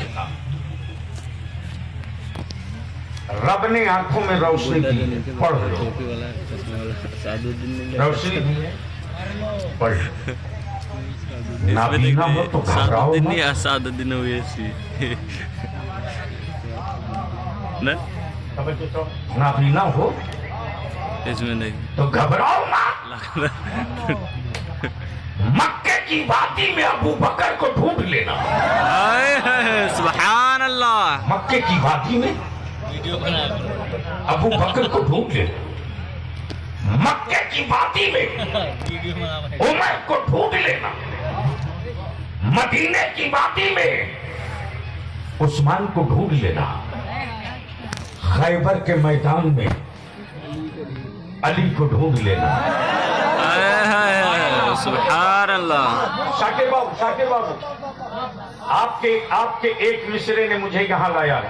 था। रब ने आंखों में रोशनी दी, पढ़ लो। रोशनी दी है, पढ़ लो। नाबीना हो तो घबराओ मत। Asaduddin Owaisi. ना नाबीना हो इसमें नहीं तो घबराओ मत। मक्के की वादी में अबू बकर को ढूंढ लेना। हाय हाय सुभान अल्लाह। मक्के की वादी में अबू बकर को ढूंढ लेना। मक्के की वादी में उमर को ढूंढ लेना। मदीने की वादी में उस्मान को ढूंढ लेना। खैबर के मैदान में अली को ढूंढ लेना। हाय हाय हाय सुभान अल्लाह। शाकिर बाबू आपके एक मिसरे ने मुझे यहाँ लाया।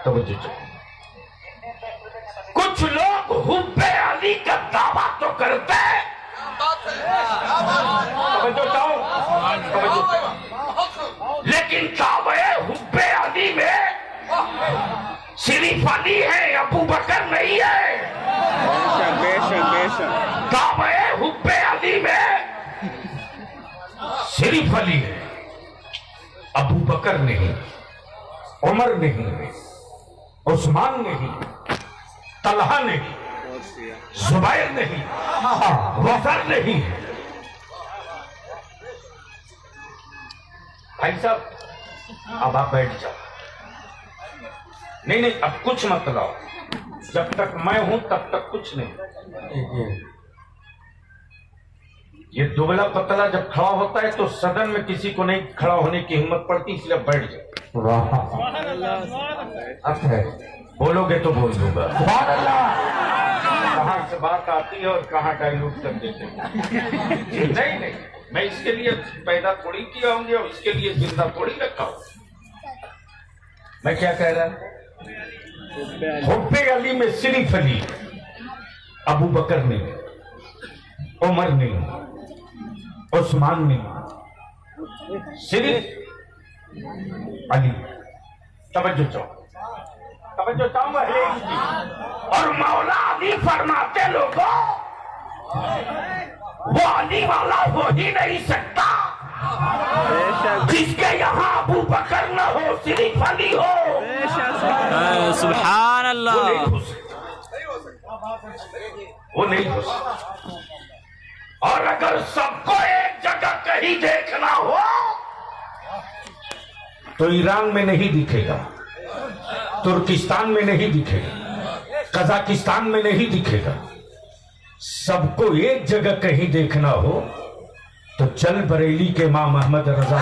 तवज्जो। कुछ लोग हुब्बे अली का दावा तो करते हैं। लेकिन दावे हुब्बे अली में सिर्फ अली है, अबू बकर नहीं है। दावे हुब्बे अली में सिर्फ अली है, अबू बकर नहीं, उमर नहीं, उस्मान नहीं, तलहा नहीं, जुबैर नहीं, वफर नहीं। भाई साहब अब आप बैठ जाओ। नहीं अब कुछ मत लाओ। जब तक मैं हूं तब तक कुछ नहीं। ये दुबला पतला जब खड़ा होता है तो सदन में किसी को नहीं खड़ा होने की हिम्मत पड़ती, इसलिए बैठ जाओ। बोलोगे तो बोल दूंगा। कहाँ से बात आती है और कहाँ डाइल्यूट कर देते हैं। नहीं मैं इसके लिए पैदा थोड़ी किया होंगे और इसके लिए जिंदा थोड़ी रखा हूं। मैं क्या कह रहा हूं? हुब्बे अली में सिर्फ अली, अबू बकर नहीं, उमर नहीं, उस्मान नहीं, सिर्फ अली। तवज्जो चाहूंगा। और मौला अली फरमाते लोगों, वो अली वाला हो ही नहीं सकता जिसके यहाँ अबू बकर न हो, सिर्फ अली हो। सुभान अल्लाह। वो नहीं हो सकता। और अगर सबको एक जगह कहीं देखना हो तो ईरान में नहीं दिखेगा, तुर्किस्तान में नहीं दिखेगा, कजाकिस्तान में नहीं दिखेगा। सबको एक जगह कहीं देखना हो तो चल बरेली के इमाम मोहम्मद रजा।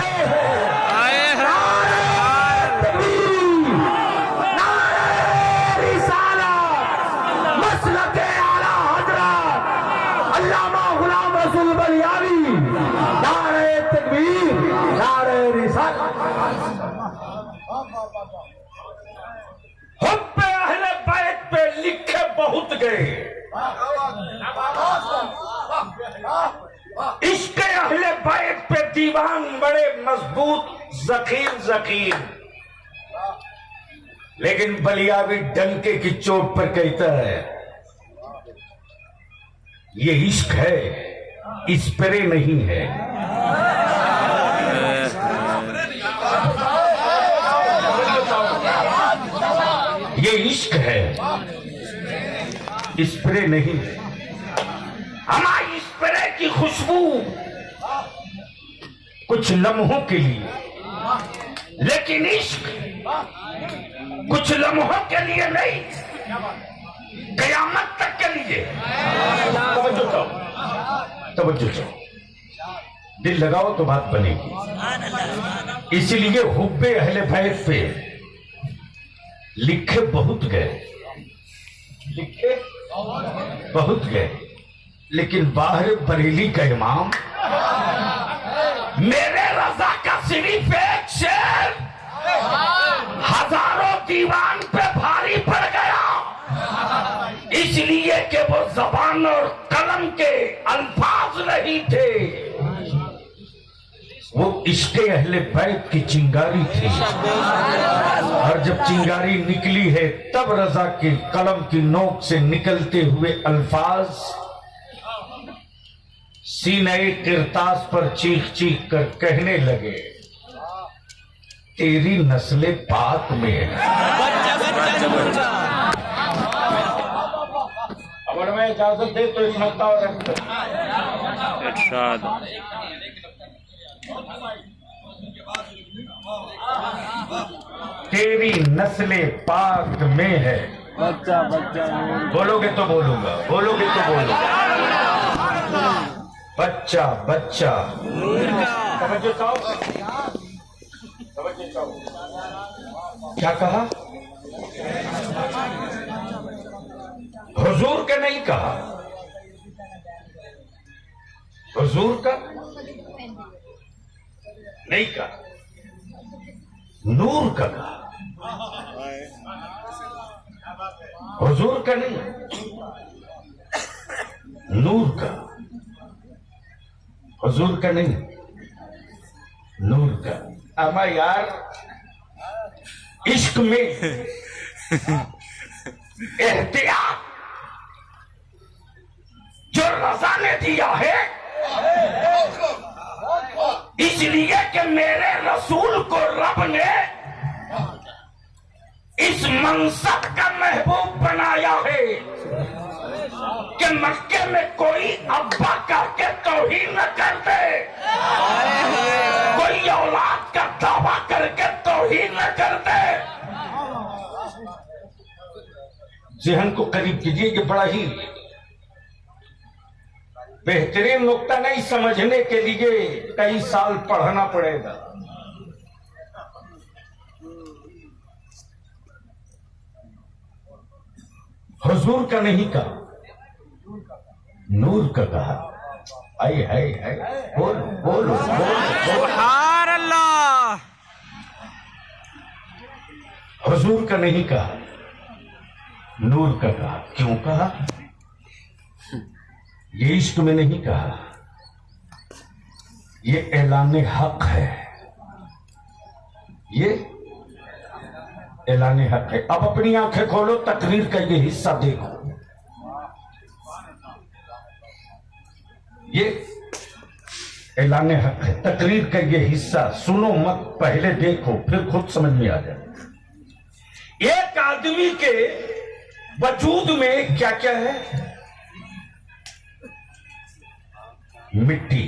हुब्बे अहले बैत पे लिखे बहुत गए, इसके अहले बैत पे दीवान बड़े मजबूत जकीर। लेकिन बलियावी डंके की चोट पर कहता है ये इश्क है, स्प्रे नहीं है। ये इश्क है, स्प्रे नहीं है। हमारी स्प्रे की खुशबू कुछ लम्हों के लिए, लेकिन इश्क कुछ लम्हों के लिए नहीं, कयामत तक के लिए। तवज्जो चाहो, दिल लगाओ तो बात बनेगी। इसलिए हुब्बे अहले बैत पे लिखे बहुत गए, लेकिन बाहर बरेली का इमाम मेरे रजा का सिर्फ एक शेर हजारों दीवान पे भारी पड़ गया, इसलिए कि वो जबान और कलम के अल्फाज नहीं थे, इश्क़े अहले बैत की चिंगारी थी, और जब चिंगारी निकली है तब रजा के कलम की नोक से निकलते हुए अल्फाज सीने किरतास पर चीख चीख कर कहने लगे, तेरी नस्ले पाक में है। अगर मैं इजाजत दे तो सुनता और इरशाद। तेरी नस्ले पाक में है। बच्चा बच्चा बोलोगे तो बोलूंगा, बोलोगे तो बोलूंगा। बच्चा बच्चा समझो चाहो, समझो चाहो। क्या कहा? हुजूर का नहीं कहा, हुजूर का नहीं कहा, नूर का कहा, हुजूर का नहीं, नूर का, हुजूर का नहीं, नूर का। अमा यार इश्क में एहतियात जो रज़ा ने दिया है, इसलिए कि मेरे रसूल को रब ने इस मनसब का महबूब बनाया है कि मक्के में कोई अब्बा करके तौहीन न कर दे, कोई औलाद का दावा करके तौहीन न कर दे। ज़हन को करीब कीजिए, कि बड़ा ही बेहतरीन नुक्ता नहीं, समझने के लिए कई साल पढ़ना पड़ेगा। हुजूर का नहीं कहा, नूर का कहा। आई है बोलो बोलो सुभान अल्लाह। हुजूर का नहीं कहा, नूर का कहा। क्यों कहा? ये इश्क में नहीं कहा, ये ऐलान हक है, ये ऐलान हक है। अब अपनी आंखें खोलो, तकरीर का ये हिस्सा देखो, ये ऐलान हक है। तकरीर का ये हिस्सा सुनो मत, पहले देखो फिर खुद समझ में आ जाए। एक आदमी के वजूद में क्या क्या है? मिट्टी,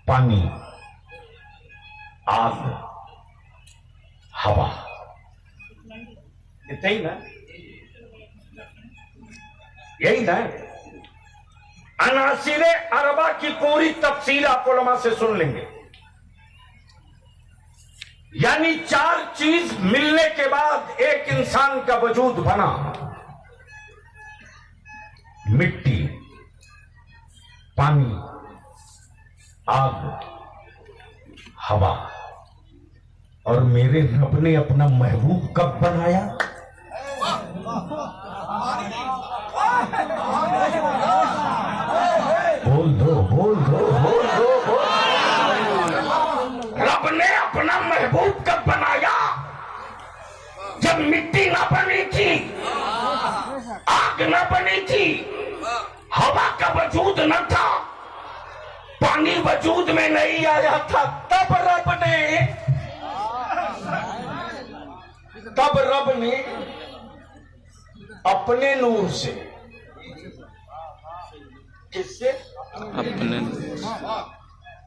पानी, आग, हवा, इतना ही ना? यही ना? अनासिरे अरबा की पूरी तफसील आप उलमा से सुन लेंगे। यानी 4 चीज मिलने के बाद एक इंसान का वजूद बना। मिट्टी, पानी, आग, हवा। और मेरे रब ने अपना महबूब कब बनाया? बोल दो बोल दो बोल दो बोल। रब ने अपना महबूब कब बनाया? जब मिट्टी ना बनी थी, आग ना बनी थी, हवा का वजूद न था, पानी वजूद में नहीं आया था, तब रब ने अपने नूर से, किससे? अपने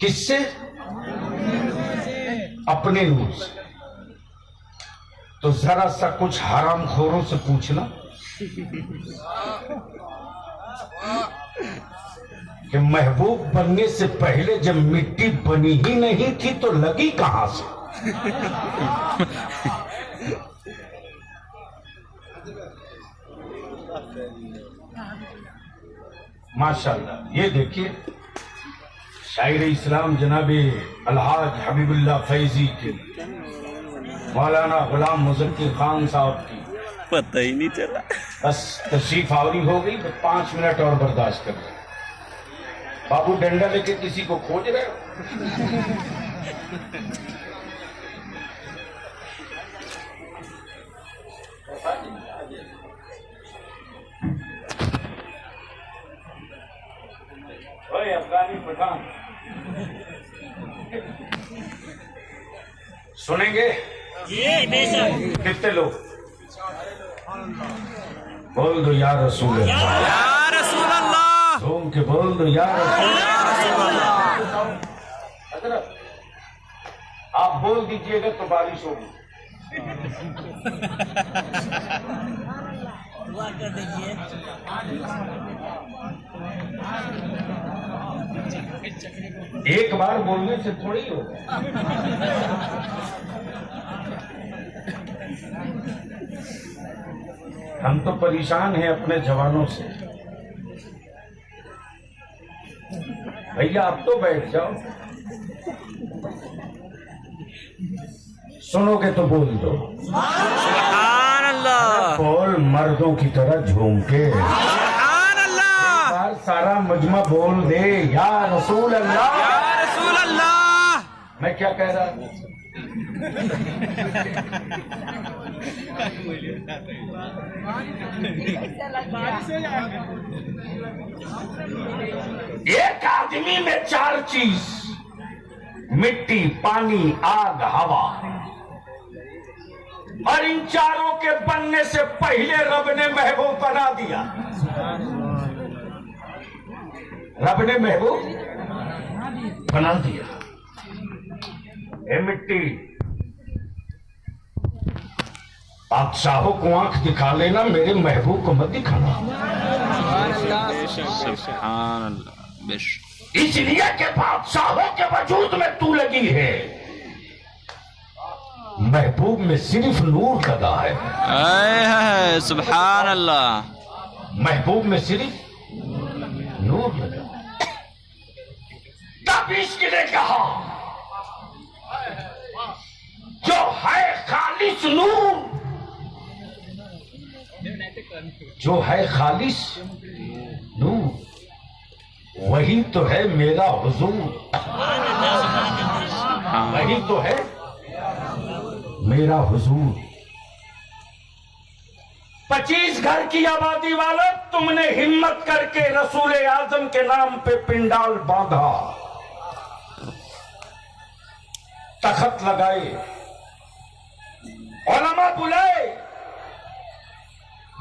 किससे? अपने नूर से। तो जरा सा कुछ हराम खोरों से पूछना कि महबूब बनने से पहले जब मिट्टी बनी ही नहीं थी तो लगी कहां से? माशाअल्लाह। ये देखिए शायर इस्लाम जनाबे अलहाज हबीबुल्लाह फैजी की, मौलाना गुलाम मुज़क्किर खान साहब की पता ही नहीं चला। बस तशरीफ आवरी हो गई, तो 5 मिनट और बर्दाश्त कर लो। बाबू डंडा लेके किसी को खोज रहे हो? ओए अफगानी पठान, सुनेंगे? ये बेशक। कितने लोग? बोल दो या रसूल अल्लाह। या रसूल अल्लाह। झूम के बोल दो या रसूल अल्लाह। हजरत, आप बोल दीजिएगा तो बारिश होगी। दुआ कर दीजिए। एक बार बोलने से थोड़ी होगा। हम तो परेशान हैं अपने जवानों से। भैया आप तो बैठ जाओ, सुनोगे तो बोल दो। सुभान अल्लाह। बोल मर्दों की तरह झूम के। सुभान अल्लाह। बार सारा मजमा बोल दे या रसूल अल्लाह। या रसूल अल्लाह। मैं क्या कह रहा हूँ? एक आदमी में 4 चीज, मिट्टी, पानी, आग, हवा, और इन चारों के बनने से पहले रब ने महबूब बना दिया। रब ने महबूब बना दिया। ए मिट्टी, बादशाहों को आंख दिखा लेना, मेरे महबूब को मत दिखाना। सुभान अल्लाह। बेशक। इसलिए कि बादशाहों के वजूद में तू लगी है, महबूब में सिर्फ नूर लगा है। है सुभान अल्लाह। महबूब में सिर्फ नूर लगा। तब इश्क ने कहा जो है खालिस नूर, जो है खालिस नूर, वही तो है मेरा हुजूर। वही तो है मेरा हुजूर। 25 घर की आबादी वालों, तुमने हिम्मत करके रसूल आजम के नाम पे पिंडाल बांधा, तखत लगाए, उलमा बुलाए,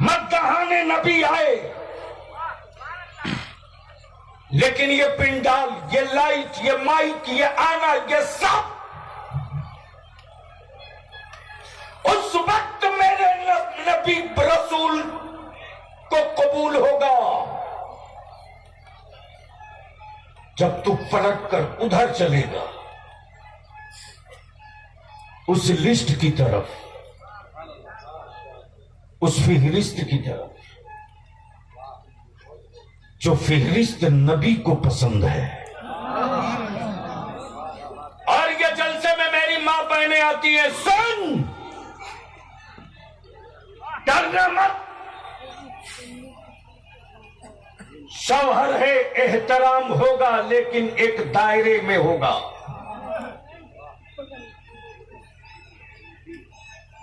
मद्दहाने नबी आए, लेकिन ये पिंडाल, ये लाइट, ये माइक, ये आना, ये सब उस वक्त मेरे नबी रसूल को कबूल होगा जब तू पलट कर उधर चलेगा, उस लिस्ट की तरफ, उस फिहरिस्त की तरफ, जो फिहरिस्त नबी को पसंद है। और ये जलसे में मेरी मां बहनें आती है, सुन, डरना मत, शौहर है, एहतराम होगा, लेकिन एक दायरे में होगा।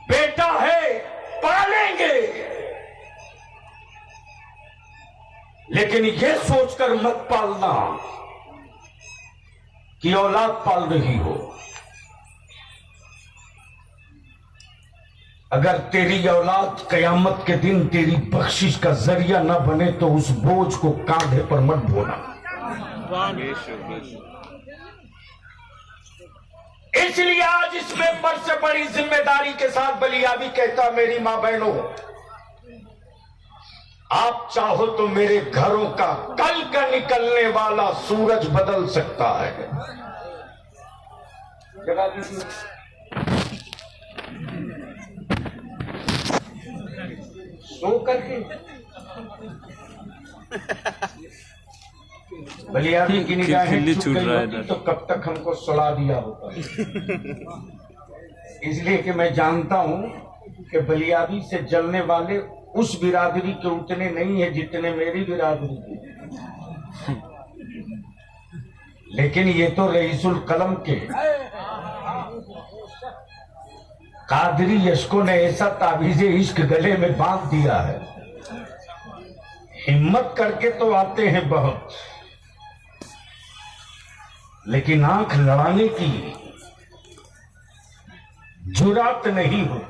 बेटा है, पालेंगे, लेकिन ये सोचकर मत पालना कि औलाद पाल रही हो। अगर तेरी औलाद कयामत के दिन तेरी बख्शिश का जरिया न बने तो उस बोझ को कांधे पर मत ढोना। इसलिए आज इस मेंबर से बड़ी जिम्मेदारी के साथ बलियाबी कहता, मेरी मां बहनों, आप चाहो तो मेरे घरों का कल का निकलने वाला सूरज बदल सकता है। जगा दीजिए। सो करके बलियाबी की निगाहें छूट गई होती तो कब तक हमको सुला दिया होता। इसलिए कि मैं जानता हूं कि बलियाबी से जलने वाले उस बिरादरी के उतने नहीं है जितने मेरी बिरादरी के। लेकिन ये तो रईसुल कलम के कादरी यशको ने ऐसा ताबीज़े इश्क गले में बांध दिया है। हिम्मत करके तो आते हैं बहुत, लेकिन आंख लड़ाने की जुरात नहीं हो।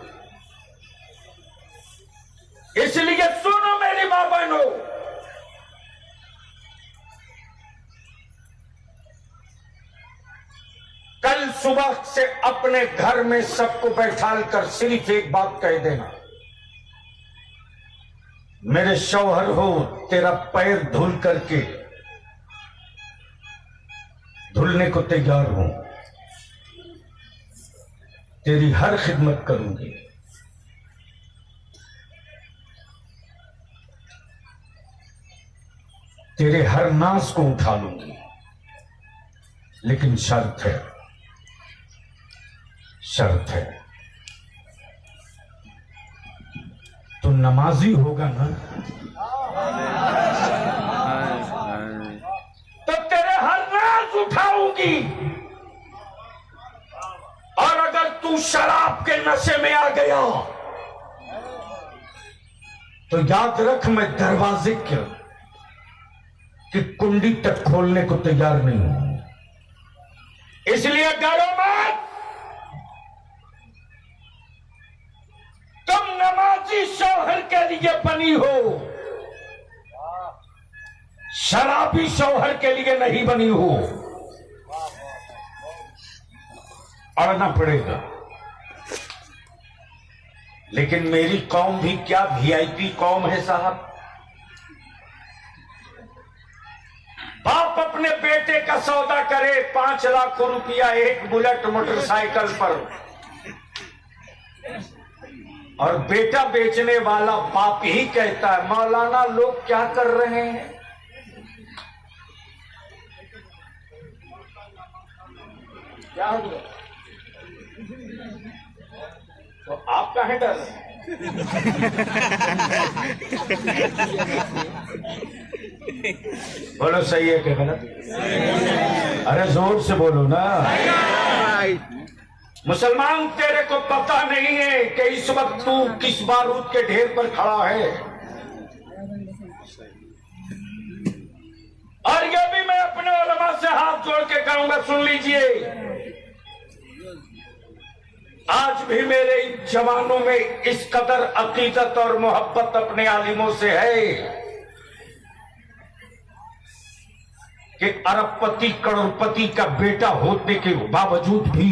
इसलिए सुनो मेरी मां बहनों, कल सुबह से अपने घर में सबको बैठाल कर सिर्फ एक बात कह देना, मेरे शौहर हो, तेरा पैर धुल करके धुलने को तैयार हूं, तेरी हर खिदमत करूंगी। तेरे हर नाज को उठा लूंगी, लेकिन शर्त है, शर्त है, तो नमाजी होगा ना, तो तेरे हर नाज उठाऊंगी। और अगर तू शराब के नशे में आ गया तो याद रख, मैं दरवाजे की कुंडी तक खोलने को तैयार नहीं हूं। इसलिए डरो मत, तुम नमाजी शौहर के लिए बनी हो, शराबी शौहर के लिए नहीं बनी हो। अड़ना पड़ेगा, लेकिन मेरी कौम भी क्या वीआईपी कौम है साहब। बाप अपने बेटे का सौदा करे 5 लाख रुपया एक बुलेट मोटरसाइकिल पर, और बेटा बेचने वाला बाप ही कहता है मौलाना लोग क्या कर रहे हैं। क्या हो गया? तो आप काहे डर रहे हैं? बोलो सही है कि गलत? अरे जोर से बोलो ना। मुसलमान, तेरे को पता नहीं है कि इस वक्त तू किस बारूद के ढेर पर खड़ा है। और ये भी मैं अपने उलमा से हाथ जोड़ के कहूंगा, सुन लीजिए, आज भी मेरे इन जवानों में इस कदर अकीदत और मोहब्बत अपने आलिमों से है कि अरबपति करोड़पति का बेटा होने के बावजूद भी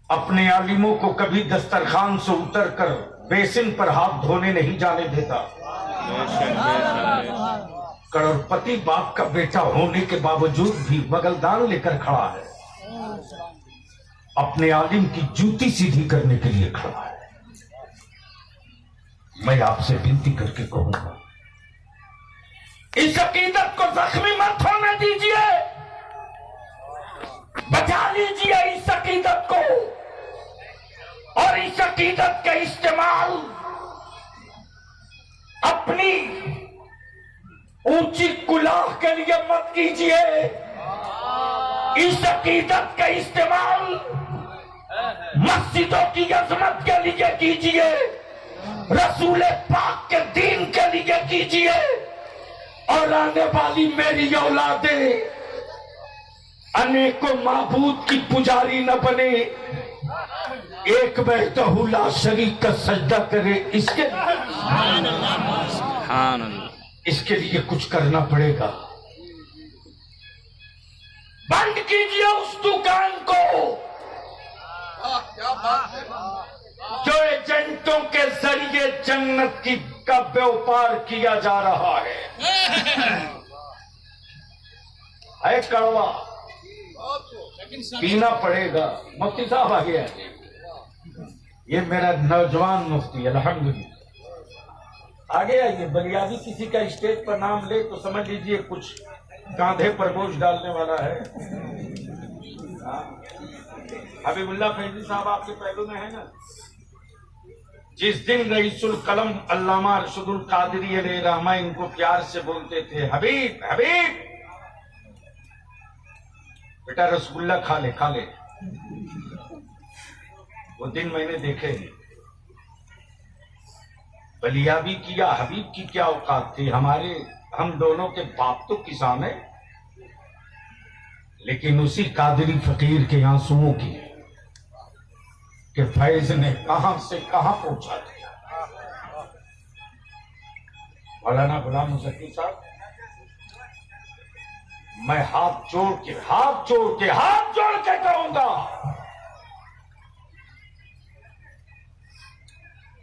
अपने आलिमों को कभी दस्तरखान से उतरकर बेसिन पर हाथ धोने नहीं जाने देता। करोड़पति बाप का बेटा होने के बावजूद भी बगलदान लेकर खड़ा है, अपने आलिम की जूती सीधी करने के लिए खड़ा है। मैं आपसे विनती करके कहूंगा, इस अकीदत को जख्मी मत होने दीजिए, बचा लीजिए इस अकीदत को, और इस अकीदत का इस्तेमाल अपनी ऊंची कुलाह के लिए मत कीजिए। इस अकीदत का इस्तेमाल मस्जिदों की अजमत के लिए कीजिए, रसूल पाक के दीन के लिए कीजिए, और आने वाली मेरी औलादें अनेकों माबूद की पुजारी न बने, एक वहदहू ला शरीक का सजदा करे। इसके लिए कुछ करना पड़ेगा। बंद कीजिए उस दुकान को जो एजेंटों के जरिए जन्नत की का व्यापार किया जा रहा है। कड़वा पीना पड़ेगा। मुफ्ती साहब आ गया, ये मेरा नौजवान मुफ्ती अल्हम्दुलिल्लाह आगे आइए। बलियादी किसी का स्टेज पर नाम ले तो समझ लीजिए कुछ कांधे पर बोझ डालने वाला है। हबीबुल्लाह फैजी साहब आपके पहलू में है ना। जिस दिन रईसुल कलम अल्लामा अरशदुल कादरी अलैहि रहमा इनको प्यार से बोलते थे, हबीब हबीब, बेटा रसगुल्ला खा ले खा ले। वो दिन मैंने देखे, बलियाबी की या हबीब की क्या औकात थी। हम दोनों के बाप तो किसान है, लेकिन उसी कादरी फकीर के आंसुओं की कि फैज ने कहां से कहां पहुंचा दिया। मौलाना गुलाम मुजफ्फर साहब, मैं हाथ जोड़ के कहूंगा,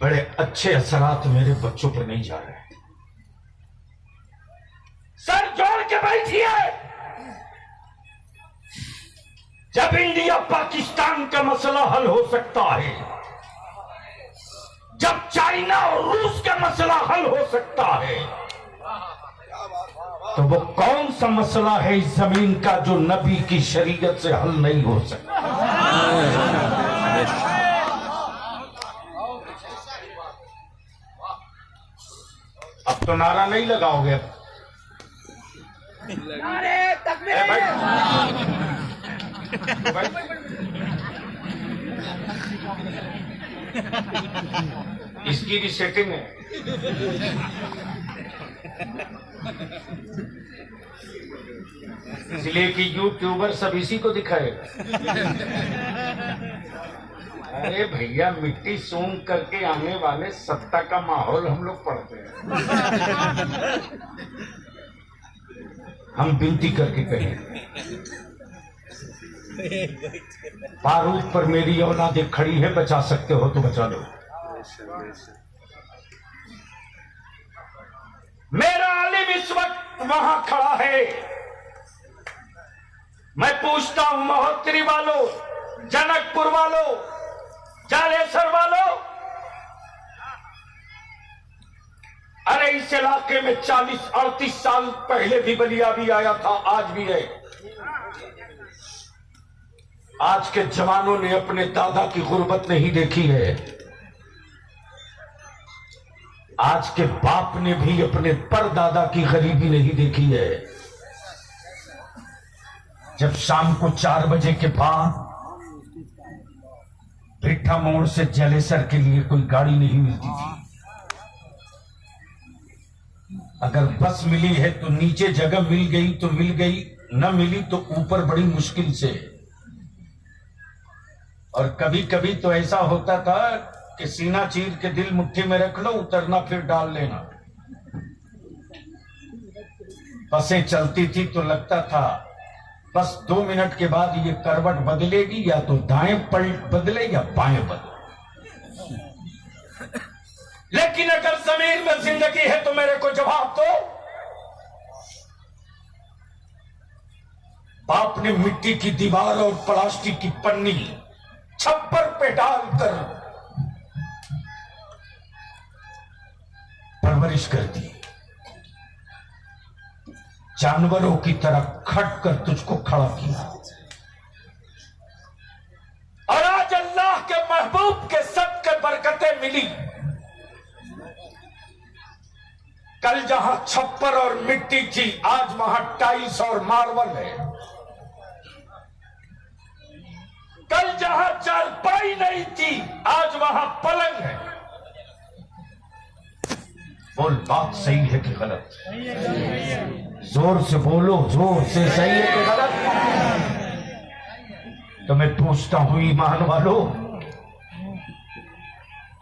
बड़े अच्छे असरात मेरे बच्चों पर नहीं जा रहे। सर जोड़ के बैठिए। जब इंडिया पाकिस्तान का मसला हल हो सकता है, जब चाइना और रूस का मसला हल हो सकता है, तो वो कौन सा मसला है इस जमीन का जो नबी की शरीयत से हल नहीं हो सकता। अब तो नारा नहीं लगाओगे। इसकी भी सेटिंग है। इसलिए कि यूट्यूबर सब इसी को दिखाएगा। अरे भैया, मिट्टी सूंघ करके आने वाले सत्ता का माहौल हम लोग पढ़ते हैं। हम विनती करके कहें, बारूद पर मेरी औलादें खड़ी है, बचा सकते हो तो बचा लो। मेरा आलिम इस वक्त वहां खड़ा है। मैं पूछता हूं महोत्तरी वालों, जनकपुर वालों, जालेसर वालों, अरे इस इलाके में 40-38 साल पहले भी बलियाबी आया था, आज भी है। आज के जवानों ने अपने दादा की गुर्बत नहीं देखी है। आज के बाप ने भी अपने परदादा की गरीबी नहीं देखी है। जब शाम को 4 बजे के बाद भिट्ठा मोड़ से जलेसर के लिए कोई गाड़ी नहीं मिलती थी। अगर बस मिली है तो नीचे जगह मिल गई तो मिल गई, न मिली तो ऊपर बड़ी मुश्किल से। और कभी कभी तो ऐसा होता था कि सीना चीर के दिल मुट्ठी में रख लो, उतरना फिर डाल लेना। बसें चलती थी तो लगता था बस 2 मिनट के बाद ये करवट बदलेगी, या तो दाएं पलट बदले या बाएं बदले। लेकिन अगर जमीन में जिंदगी है तो मेरे को जवाब दो। बाप ने मिट्टी की दीवार और प्लास्टिक की पन्नी छप्पर पे डालकर परवरिश कर दी। जानवरों की तरह खट कर तुझको खड़ा किया। और आज अल्लाह के महबूब के सदके बरकतें मिली। कल जहां छप्पर और मिट्टी थी, आज वहां टाइल्स और मार्बल है। कल जहां चारपाई नहीं थी, आज वहां पलंग है। बोल, बात सही है कि गलत? जोर से बोलो, जोर से, सही है कि गलत? तो मैं पूछता हूं ईमान वालों,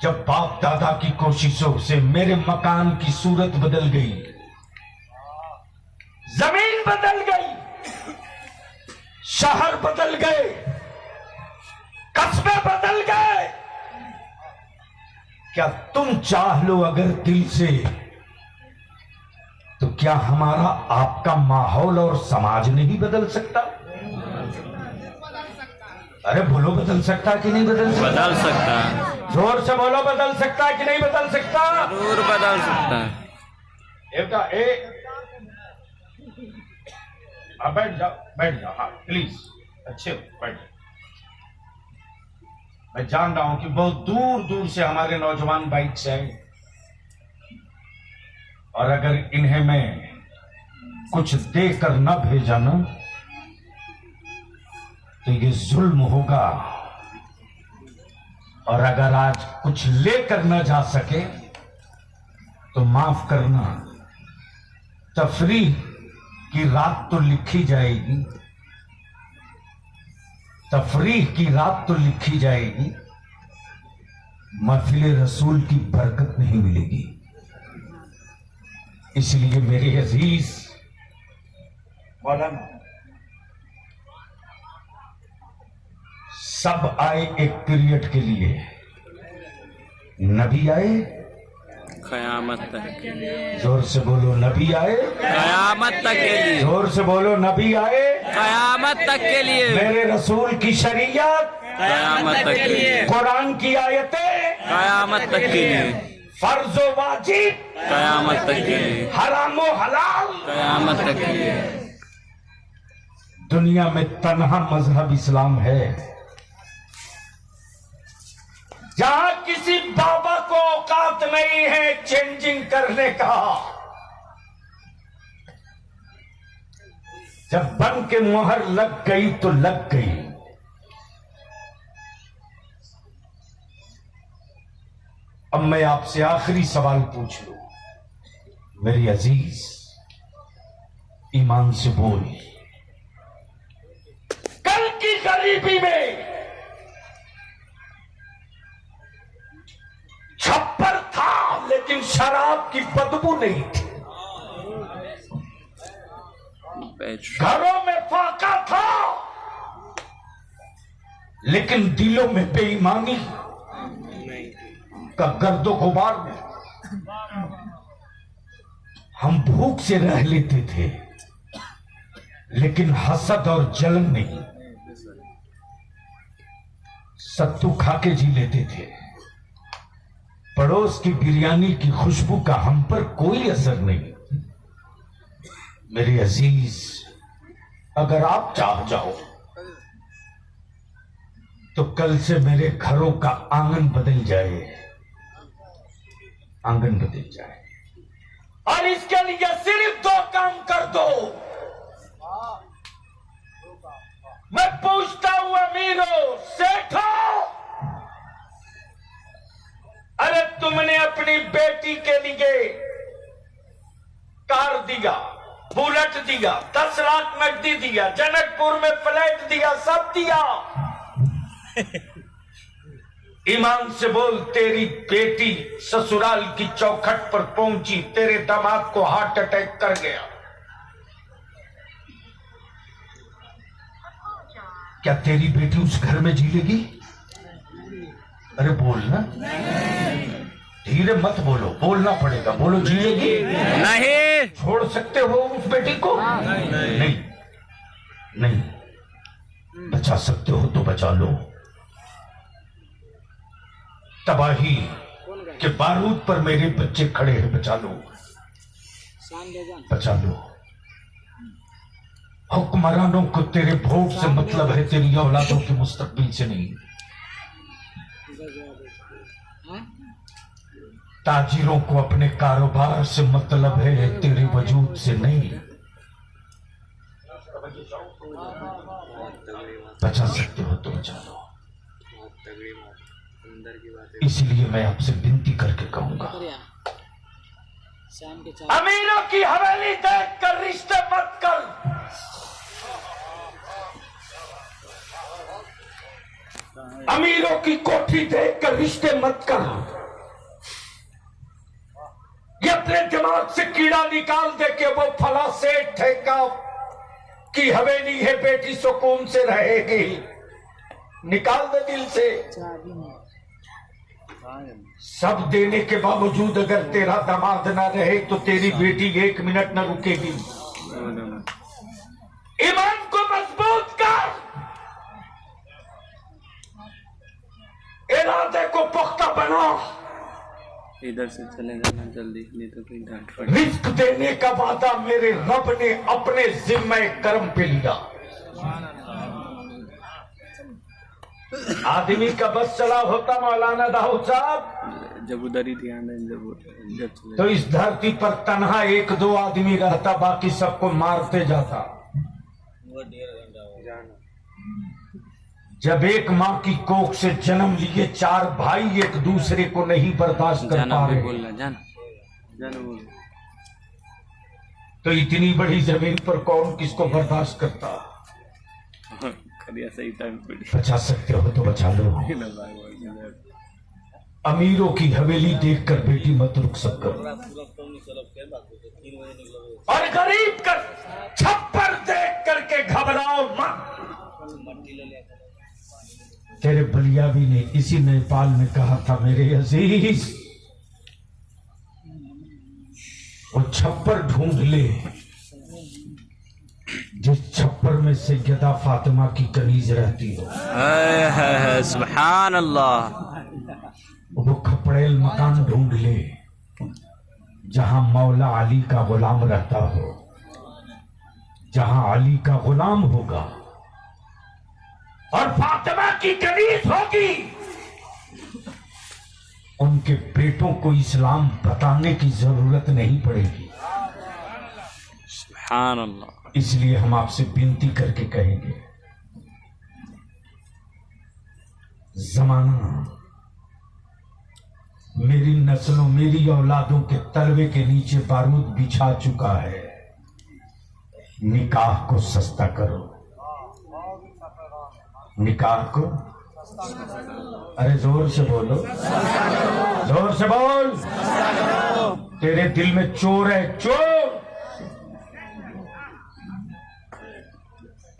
जब बाप दादा की कोशिशों से मेरे मकान की सूरत बदल गई, जमीन बदल गई, शहर बदल गए, कस्बे बदल गए, क्या तुम चाह लो अगर दिल से, तो क्या हमारा आपका माहौल और समाज नहीं बदल सकता? अरे बोलो, बदल सकता कि नहीं बदल सकता? बदल सकता है। जोर से बोलो, बदल सकता है कि नहीं बदल सकता? जरूर बदल सकता है। बैठ जाओ, हाँ प्लीज, अच्छे बैठ जाओ। मैं जान रहा हूं कि बहुत दूर दूर से हमारे नौजवान बाइक से आए, और अगर इन्हें मैं कुछ देकर न भेजा ना तो ये जुल्म होगा। और अगर आज कुछ लेकर न जा सके तो माफ करना, तफरीह की रात तो लिखी जाएगी, तफरीह की रात तो लिखी जाएगी, महफिल रसूल की बरकत नहीं मिलेगी। इसलिए मेरे अजीज मौलाना, सब आए एक पीरियड के लिए, नबी आए कयामत तक के लिए। जोर से बोलो, नबी आए कयामत तक के लिए। जोर से बोलो, नबी आए कयामत तक के लिए। मेरे रसूल की शरीयत कयामत तक के लिए। कुरान की आयतें कयामत तक के लिए। फर्ज व वाजिब कयामत तक के लिए। हराम व हलाल कयामत तक के लिए। दुनिया में तन्हा मजहब इस्लाम है जहां किसी बाबा को औकात नहीं है चेंजिंग करने का। जब बन के मुहर लग गई तो लग गई। अब मैं आपसे आखिरी सवाल पूछ लूं, मेरी अजीज, ईमान से बोल, कल की गरीबी में छप्पर था लेकिन शराब की बदबू नहीं थी, घरों में फाका था लेकिन दिलों में बेईमानी का गर्दो गुबार में। हम भूख से रह लेते थे लेकिन हसद और जलन नहीं, सत्तू खा के जी लेते थे। पड़ोस की बिरयानी की खुशबू का हम पर कोई असर नहीं। मेरे अजीज, अगर आप चाह जाओ तो कल से मेरे घरों का आंगन बदल जाए, आंगन बदल जाए। और इसके लिए सिर्फ दो काम कर दो। मैं पूछता हूं अमीरों, सेठों, अरे तुमने अपनी बेटी के लिए कार दिया, बुलेट दिया, 10 लाख नकदी दिया, जनकपुर में फ्लैट दिया, सब दिया। ईमान से बोल, तेरी बेटी ससुराल की चौखट पर पहुंची, तेरे दामाद को हार्ट अटैक कर गया, क्या तेरी बेटी उस घर में जी लेगी? अरे बोलना, धीरे मत बोलो, बोलना पड़ेगा, बोलो, जी लेगी? नहीं। छोड़ सकते हो उस बेटी को? नहीं, नहीं। बचा सकते हो तो बचा लो। तबाही के बारूद पर मेरे बच्चे खड़े हैं, बचा लो, बचा लो। हुक्मरानों को तेरे वोट से मतलब है, तेरी औलादों के मुस्तकबिल से नहीं। ताजिरों को अपने कारोबार से मतलब है, तेरे वजूद से नहीं। बचा सकते हो तो बचा लो। इसलिए मैं आपसे विनती करके कहूंगा, अमीरों की हवेली देख कर रिश्ते मत कर। अमीरों की कोठी देख कर रिश्ते मत कर। ये अपने दिमाग से कीड़ा निकाल दे के वो फला सेठ ठेका की हवेली है, बेटी सुकून से रहेगी, निकाल दे दिल से। सब देने के बावजूद अगर तेरा दामाद ना रहे तो तेरी बेटी 1 मिनट न रुकेगी। ईमान को मजबूत कर, इरादे को पुख्ता बना। इधर से चले जाना जल्दी, नहीं तो कोई डांट पड़े। रिस्क देने का वादा मेरे रब ने अपने जिम्मे कर्म पे लिया। आदमी का बस चला होता मौलाना दाऊद साहब, जब उधर ही ध्यान है, जब चले तो इस धरती पर तन्हा 1-2 आदमी रहता, बाकी सबको मारते जाता। जब एक माँ की कोख से जन्म लिए 4 भाई एक दूसरे को नहीं बर्दाश्त कर जाना पा भी रहे, बोलना, जाना जाना बोल। तो इतनी बड़ी जमीन पर कौन किसको बर्दाश्त करता? करिया सही टाइम पे बचा सकते हो तो बचा लो। अमीरों की हवेली देखकर बेटी मत रुक सको, और गरीब का छप्पर देख करके घबराओ मत। तेरे बलियाबी ने इसी नेपाल में कहा था, मेरे अजीज वो छप्पर ढूंढ ले जिस छप्पर में सैयदा फातिमा की कनीज रहती हो। सुभान अल्लाह। वो खपड़ेल मकान ढूंढ ले जहां मौला अली का गुलाम रहता हो, जहां अली का गुलाम होगा और फातिमा की कनीज होगी। उनके बेटों को इस्लाम बताने की जरूरत नहीं पड़ेगी। सुभान अल्लाह। इसलिए हम आपसे विनती करके कहेंगे, जमाना मेरी नस्लों मेरी औलादों के तलवे के नीचे बारूद बिछा चुका है। निकाह को सस्ता करो, निकाह को, अरे जोर से बोलो, जोर से बोल। तेरे दिल में चोर है, चोर।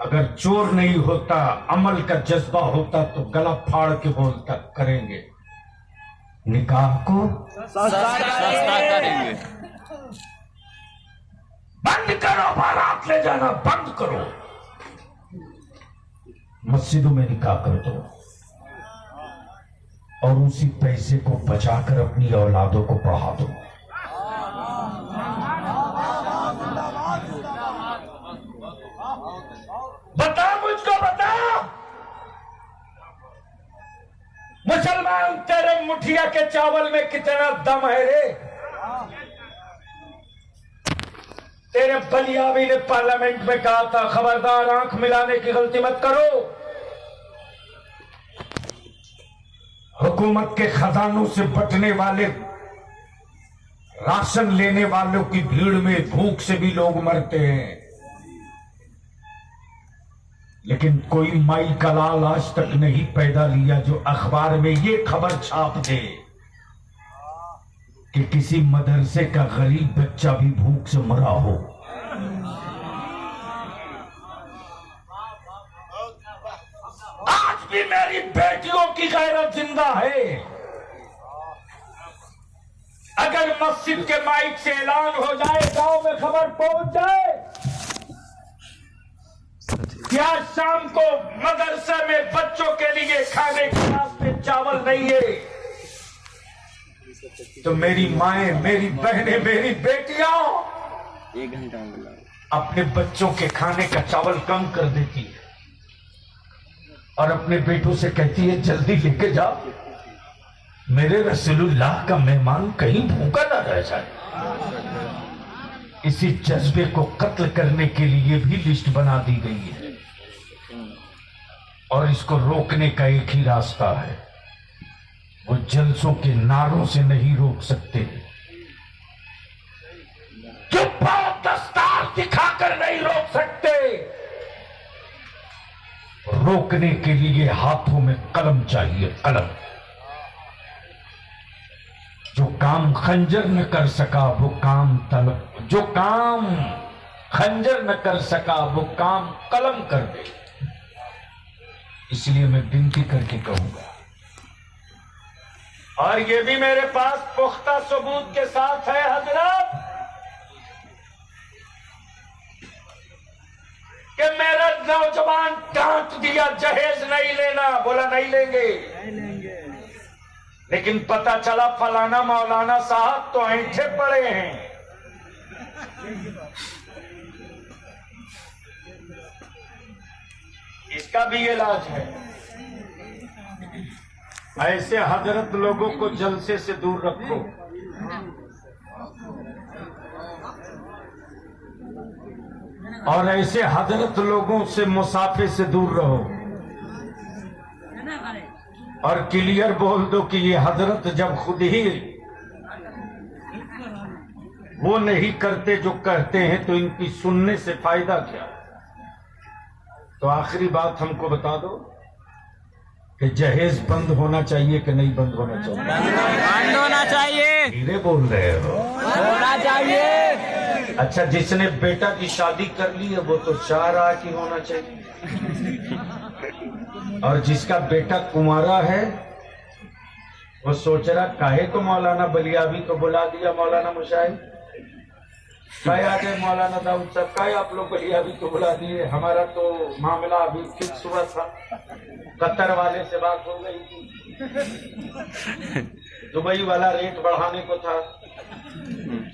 अगर चोर नहीं होता, अमल का जज्बा होता तो गला फाड़ के बोलता, करेंगे निकाह को सस्ता करेंगे। बंद करो, बारात ले जाना बंद करो, मस्जिदों में निकाह कर दो और उसी पैसे को बचाकर अपनी औलादों को पढ़ा दो। बता, मुझको बता, मुसलमान तेरे मुठिया के चावल में कितना दम है रे? तेरे बलियाबी ने पार्लियामेंट में कहा था, खबरदार आंख मिलाने की गलती मत करो। हुकूमत के खजानों से बटने वाले, राशन लेने वालों की भीड़ में भूख से भी लोग मरते हैं, लेकिन कोई माई का लाल आज तक नहीं पैदा लिया जो अखबार में ये खबर छाप दे कि किसी मदरसे का गरीब बच्चा भी भूख से मरा हो। आज भी मेरी बेटियों की गैरत जिंदा है। अगर मस्जिद के माइक से ऐलान हो जाए, गांव में खबर पहुंच जाए कि आज शाम को मदरसे में बच्चों के लिए खाने के वास्ते चावल नहीं है, तो मेरी माएं, मेरी बहनें, मेरी बेटियां 1 घंटा मिला अपने बच्चों के खाने का चावल कम कर देती है और अपने बेटों से कहती है, जल्दी लेके जाओ, मेरे रसूलुल्लाह का मेहमान कहीं भूखा ना रह जाए। इसी जज्बे को कत्ल करने के लिए भी लिस्ट बना दी गई है और इसको रोकने का एक ही रास्ता है, वो जलसों के नारों से नहीं रोक सकते, चुप्पा दस्तार दिखाकर नहीं रोक सकते। रोकने के लिए हाथों में कलम चाहिए, कलम। जो काम खंजर न कर सका वो काम तलब, जो काम खंजर न कर सका वो काम कलम कर दे। इसलिए मैं विनती करके कहूंगा, और ये भी मेरे पास पुख्ता सबूत के साथ है हजरत, कि मेरा नौजवान डांट दिया जहेज नहीं लेना, बोला नहीं लेंगे, लेकिन पता चला फलाना मौलाना साहब तो ऐंठे पड़े हैं। इसका भी इलाज है। ऐसे हजरत लोगों को जलसे से दूर रखो, और ऐसे हजरत लोगों से मुसाफे से दूर रहो। और क्लियर बोल दो कि ये हजरत जब खुद ही वो नहीं करते जो कहते हैं तो इनकी सुनने से फायदा क्या। तो आखिरी बात हमको बता दो कि जहेज बंद होना चाहिए कि नहीं बंद होना चाहिए? बंद होना चाहिए। धीरे बोल रहे हो। होना चाहिए। अच्छा, जिसने बेटा की शादी कर ली है वो तो चाह रहा कि होना चाहिए, और जिसका बेटा कुंवारा है वो सोच रहा काहे तो मौलाना बलियाबी को बुला दिया, मौलाना मुशाहिद काहे आ गए, मौलाना दाऊद साहब काहे आप लोग बलियाबी को बुला दिए, हमारा तो मामला अभी फिक्स हुआ था, कतर वाले से बात हो गई थी, दुबई वाला रेट बढ़ाने को था,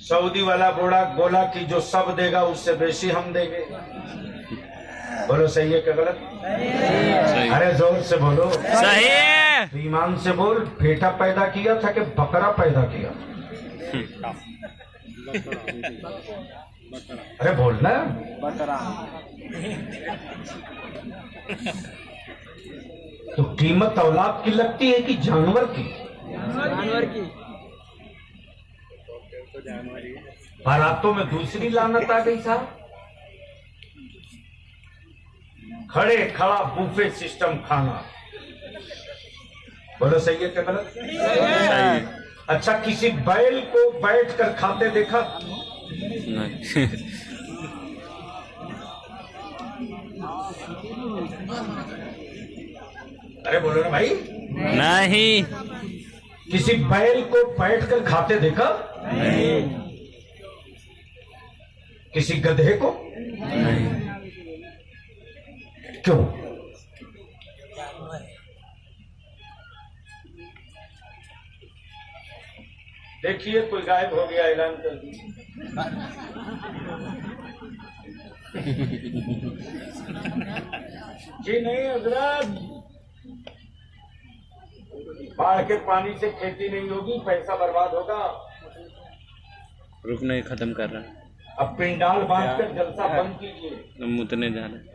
सऊदी वाला बोला कि जो सब देगा उससे बेशी हम देंगे। बोलो सही है क्या गलत? अरे जोर से बोलो। सही है। तो ईमान से बोल, बेटा पैदा किया था कि बकरा पैदा किया? अरे बोलना। तो कीमत औलाद की लगती है कि जानवर की? जानवर की। बारातों में दूसरी लानत आ गई साहब। खड़े खड़ा बुफे सिस्टम खाना। बोलो सही है क्या गलत? सही। अच्छा, किसी बैल को बैठ कर खाते देखा? नहीं। अरे बोलो ना भाई। नहीं। किसी बैल को बैठ कर खाते देखा? नहीं। किसी गधे को? नहीं। क्यों? देखिए कोई गायब हो गया, ऐलान कर दिया। जी नहीं हजरत, बाढ़ के पानी से खेती नहीं होगी, पैसा बर्बाद होगा। रुक नहीं, खत्म कर रहा है। अब पिंडाल बांध कर जलसा बंद कीजिए। मुतने जा रहे।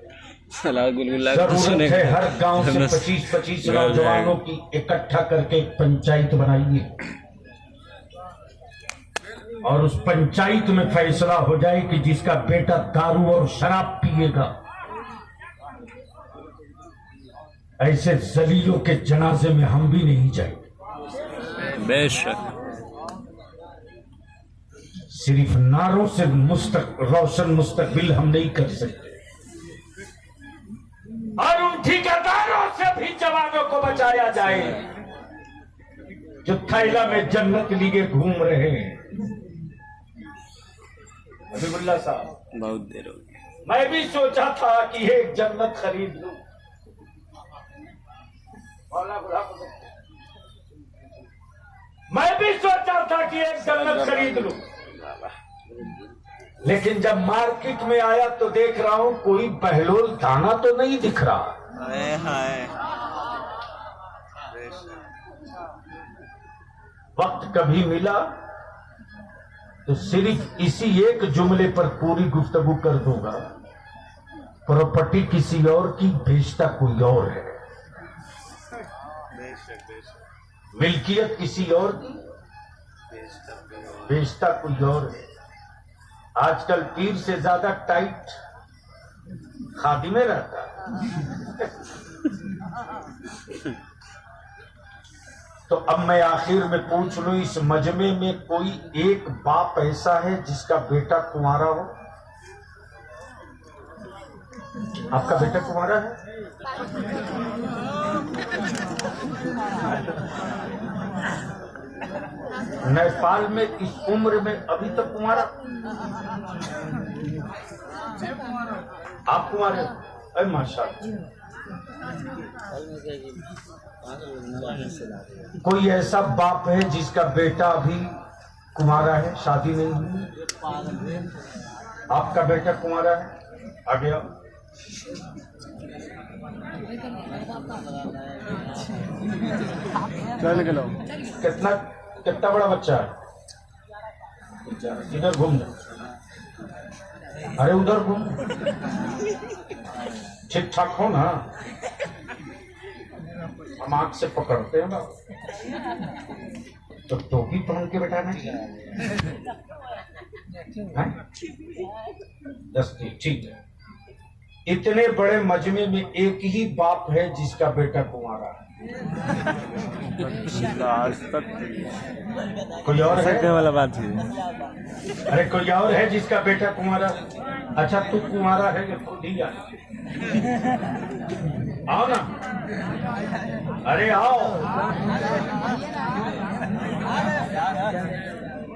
सलाह गुलगुला जरूरत है हर गांव से 25-25 नौजवानों की इकट्ठा करके एक पंचायत बनाइए, और उस पंचायत में फैसला हो जाए कि जिसका बेटा दारू और शराब पिएगा, ऐसे जलीलों के जनाजे में हम भी नहीं जाएंगे। बेशक। सिर्फ नारों से रोशन मुस्तकबिल हम नहीं कर सकते, और उन ठेकेदारों से भी जवानों को बचाया जाए जो थैला में जन्नत लिए घूम रहे हैं। हबीबुल्लाह साहब, बहुत देर हो गई। मैं भी सोचा था कि एक जन्नत खरीद लूं। मैं भी सोचा था कि एक जन्नत खरीद लूं, लेकिन जब मार्केट में आया तो देख रहा हूं कोई बहलोल दाना तो नहीं दिख रहा। वक्त कभी मिला तो सिर्फ इसी एक जुमले पर पूरी गुफ्तगू कर दूंगा। प्रॉपर्टी किसी और की, बेचता कोई और है। मिल्कियत किसी और की, बेचता कोई और है। आजकल पीर से ज्यादा टाइट खादी में रहता है। तो अब मैं आखिर में पूछ लूं, इस मजमे में कोई एक बाप ऐसा है जिसका बेटा कुंवारा हो? आपका बेटा कुंवारा है? नेपाल में इस उम्र में अभी तक कुंवारा? आप कुंवारे? अरे माशाअल्लाह। कोई ऐसा बाप है जिसका बेटा अभी कुंवारा है, शादी नहीं हुई? आपका बेटा कुंवारा है? आ गया। कितना बड़ा बच्चा है? इधर घूम, अरे उधर घूम। ठीक ठाक हो ना? हम आंख से पकड़ते हैं ना, तो टोपी पहन के बैठाना चाहिए। ठीक है। इतने बड़े मजमे में एक ही बाप है जिसका बेटा कुंवारा है। आज तक कोई और है? वाला बात है। अरे कोई और है जिसका बेटा कुंवारा है? अच्छा तू कुंवारा है या खुद ही आ? आओ ना, अरे आओ।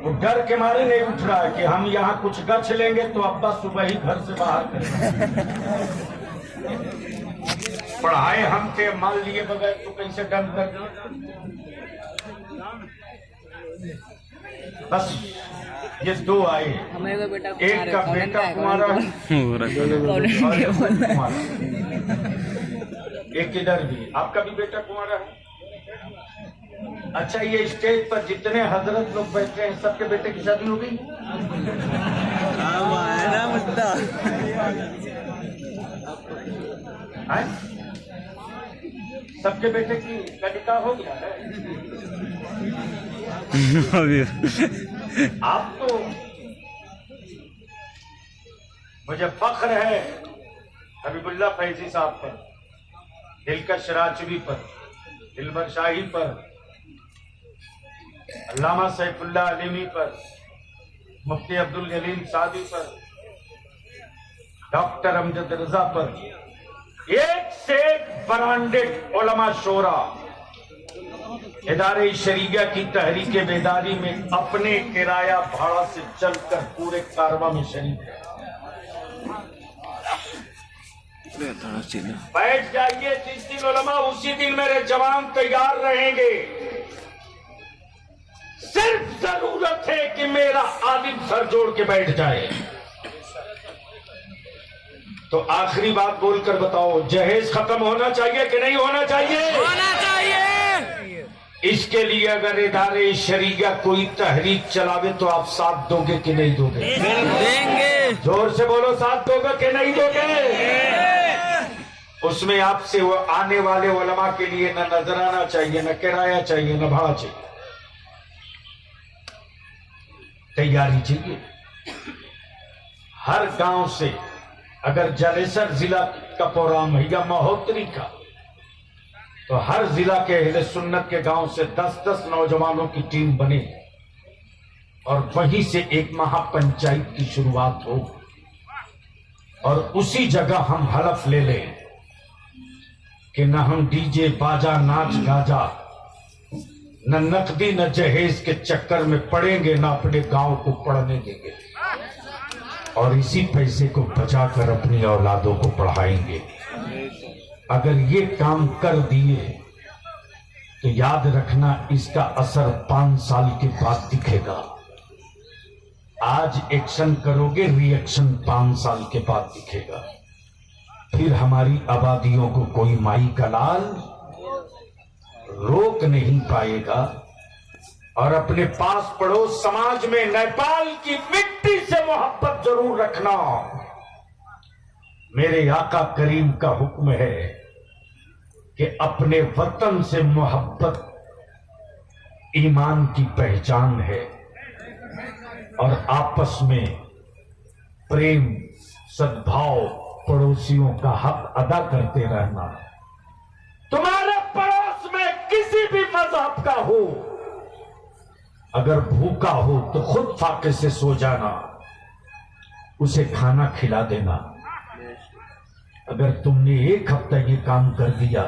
वो डर के मारे नहीं उठ रहा है कि हम यहाँ कुछ गछ लेंगे तो अब्बा सुबह ही घर से बाहर करेंगे। पढ़ाए हम थे, मान लिए बगैर तो कैसे डर कर। बस ये दो आए, एक का बेटा कुंवारा है एक इधर भी। आपका भी बेटा कुंवारा है? अच्छा ये स्टेज पर जितने हजरत लोग बैठे हैं सबके बेटे की शादी हो गई? सबके बेटे की निकाह हो गया है? आप तो, मुझे फख्र है हबीबुल्लाह फैजी साहब पर, दिलकश राजवी पर, दिलबर शाही पर, अल्लामा सैफुल्लाह अलीमी पर, मुफ्ती अब्दुल जलील सादी पर, डॉक्टर अमजद रजा पर, एक से एक ब्रांडेड उलमा शोरा इदारे शरीया की तहरीक बेदारी में अपने किराया भाड़ा से चलकर पूरे कारवा में शरीक है। बैठ जाइए, जिस दिन उलमा उसी दिन मेरे जवान तैयार रहेंगे। सिर्फ जरूरत है कि मेरा आलिम सर जोड़ के बैठ जाए। तो आखिरी बात बोलकर बताओ, जहेज खत्म होना चाहिए कि नहीं होना चाहिए? होना चाहिए। इसके लिए अगर इदारे शरीया कोई तहरीक चलावे तो आप साथ दोगे कि नहीं दोगे? देंगे। जोर से बोलो, साथ दोगे कि नहीं दोगे? उसमें आपसे वो आने वाले उलमा के लिए न नजराना चाहिए, न किराया चाहिए, न भाड़ा चाहिए, तैयारी चाहिए। हर गांव से अगर जलेसर जिला का प्रोग्राम है या महोत्तरी का, तो हर जिला के अहले सुन्नत के गांव से 10-10 नौजवानों की टीम बने और वहीं से एक महापंचायत की शुरुआत हो और उसी जगह हम हलफ ले लें कि न हम डीजे बाजा नाच गाजा न नकदी न जहेज के चक्कर में पड़ेंगे, न अपने गांव को पढ़ने देंगे और इसी पैसे को बचाकर अपनी औलादों को पढ़ाएंगे। अगर ये काम कर दिए तो याद रखना इसका असर 5 साल के बाद दिखेगा। आज एक्शन करोगे, रिएक्शन 5 साल के बाद दिखेगा। फिर हमारी आबादियों को कोई माई का लाल रोक नहीं पाएगा और अपने पास पड़ोस समाज में नेपाल की मिट्टी से मोहब्बत जरूर रखना। मेरे आका करीम का हुक्म है कि अपने वतन से मोहब्बत ईमान की पहचान है और आपस में प्रेम सद्भाव पड़ोसियों का हक अदा करते रहना। तुम्हारे पड़ोस में किसी भी मजहब का हो, अगर भूखा हो तो खुद फाके से सो जाना, उसे खाना खिला देना। अगर तुमने 1 हफ्ता ये काम कर दिया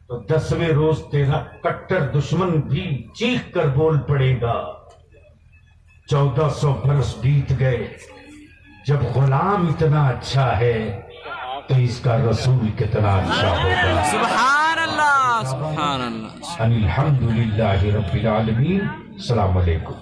तो 10वें रोज तेरा कट्टर दुश्मन भी चीख कर बोल पड़ेगा 1400 बरस बीत गए, जब गुलाम इतना अच्छा है तो इसका रसूल कितना अच्छा होगा। सुभान अल्लाह, सुभान अल्लाह। अल्हम्दुलिल्लाहि रब्बिल आलमीन। अस्सलाम वालेकुम।